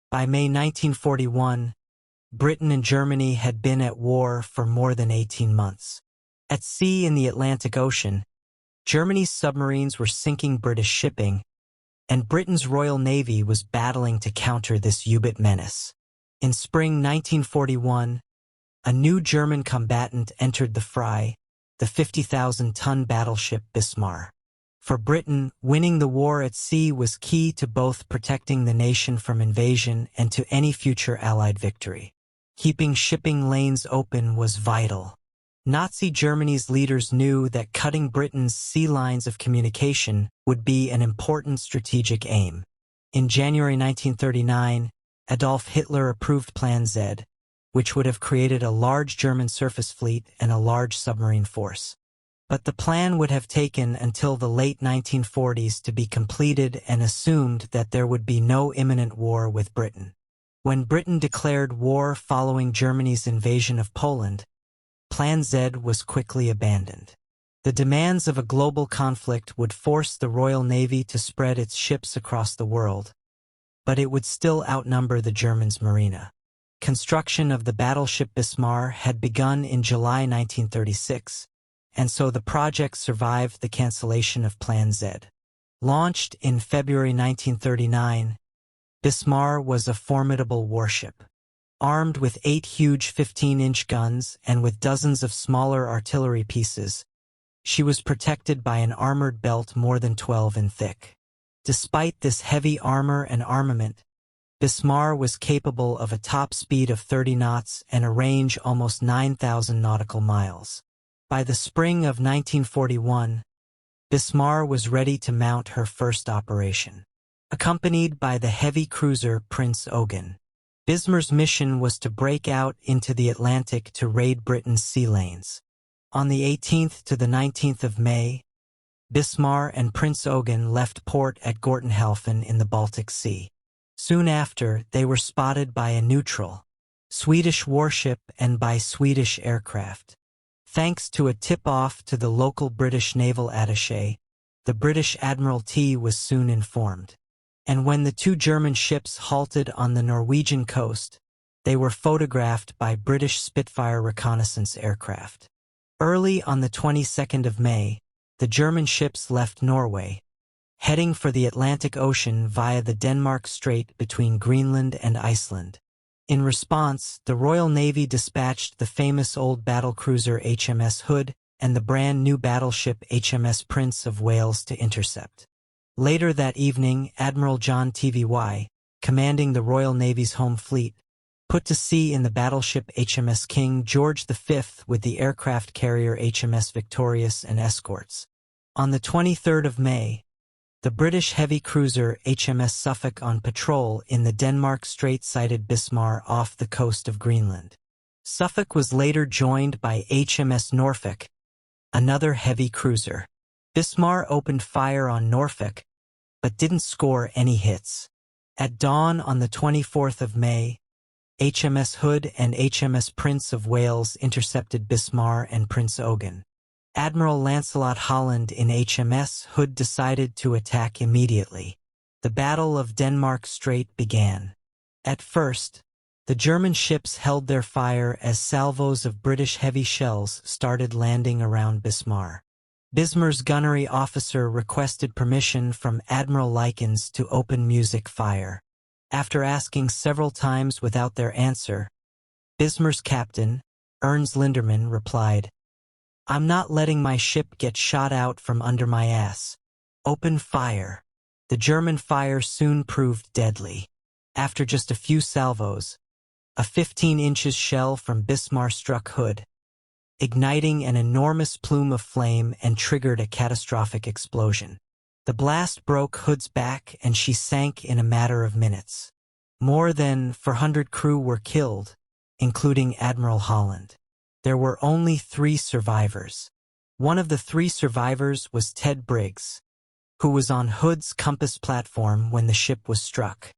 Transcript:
By May 1941, Britain and Germany had been at war for more than 18 months. At sea in the Atlantic Ocean, Germany's submarines were sinking British shipping, and Britain's Royal Navy was battling to counter this U-boat menace. In spring 1941, a new German combatant entered the fray, the 50,000-ton battleship Bismarck. For Britain, winning the war at sea was key to both protecting the nation from invasion and to any future Allied victory. Keeping shipping lanes open was vital. Nazi Germany's leaders knew that cutting Britain's sea lines of communication would be an important strategic aim. In January 1939, Adolf Hitler approved Plan Z, which would have created a large German surface fleet and a large submarine force. But the plan would have taken until the late 1940s to be completed and assumed that there would be no imminent war with Britain. When Britain declared war following Germany's invasion of Poland, Plan Z was quickly abandoned. The demands of a global conflict would force the Royal Navy to spread its ships across the world, but it would still outnumber the Germans' marina. Construction of the battleship Bismarck had begun in July 1936, and so the project survived the cancellation of Plan Z. Launched in February 1939, Bismarck was a formidable warship. Armed with 8 huge 15-inch guns and with dozens of smaller artillery pieces, she was protected by an armored belt more than 12 in thick. Despite this heavy armor and armament, Bismarck was capable of a top speed of 30 knots and a range almost 9,000 nautical miles. By the spring of 1941, Bismarck was ready to mount her first operation. Accompanied by the heavy cruiser Prince Eugen, Bismarck's mission was to break out into the Atlantic to raid Britain's sea lanes. On the 18th to the 19th of May, Bismarck and Prince Eugen left port at Gortenhelfen in the Baltic Sea. Soon after, they were spotted by a neutral, Swedish warship and by Swedish aircraft. Thanks to a tip-off to the local British naval attaché, the British Admiralty was soon informed. And when the 2 German ships halted on the Norwegian coast, they were photographed by British Spitfire reconnaissance aircraft. Early on the 22nd of May, the German ships left Norway, heading for the Atlantic Ocean via the Denmark Strait between Greenland and Iceland. In response, the Royal Navy dispatched the famous old battlecruiser HMS Hood and the brand-new battleship HMS Prince of Wales to intercept. Later that evening, Admiral John Tvy, commanding the Royal Navy's home fleet, put to sea in the battleship HMS King George V with the aircraft carrier HMS Victorious and escorts. On the 23rd of May, the British heavy cruiser HMS Suffolk on patrol in the Denmark Strait sighted Bismarck off the coast of Greenland. Suffolk was later joined by HMS Norfolk, another heavy cruiser. Bismarck opened fire on Norfolk, but didn't score any hits. At dawn on the 24th of May, HMS Hood and HMS Prince of Wales intercepted Bismarck and Prince Eugen. Admiral Lancelot Holland in HMS Hood decided to attack immediately. The Battle of Denmark Strait began. At first, the German ships held their fire as salvos of British heavy shells started landing around Bismarck. Bismarck's gunnery officer requested permission from Admiral Likens to open music fire. After asking several times without their answer, Bismarck's captain, Ernst Linderman, replied, "I'm not letting my ship get shot out from under my ass. Open fire." The German fire soon proved deadly. After just a few salvos, a 15-inch shell from Bismarck struck Hood, igniting an enormous plume of flame and triggered a catastrophic explosion. The blast broke Hood's back and she sank in a matter of minutes. More than 400 crew were killed, including Admiral Holland. There were only 3 survivors. One of the 3 survivors was Ted Briggs, who was on Hood's compass platform when the ship was struck.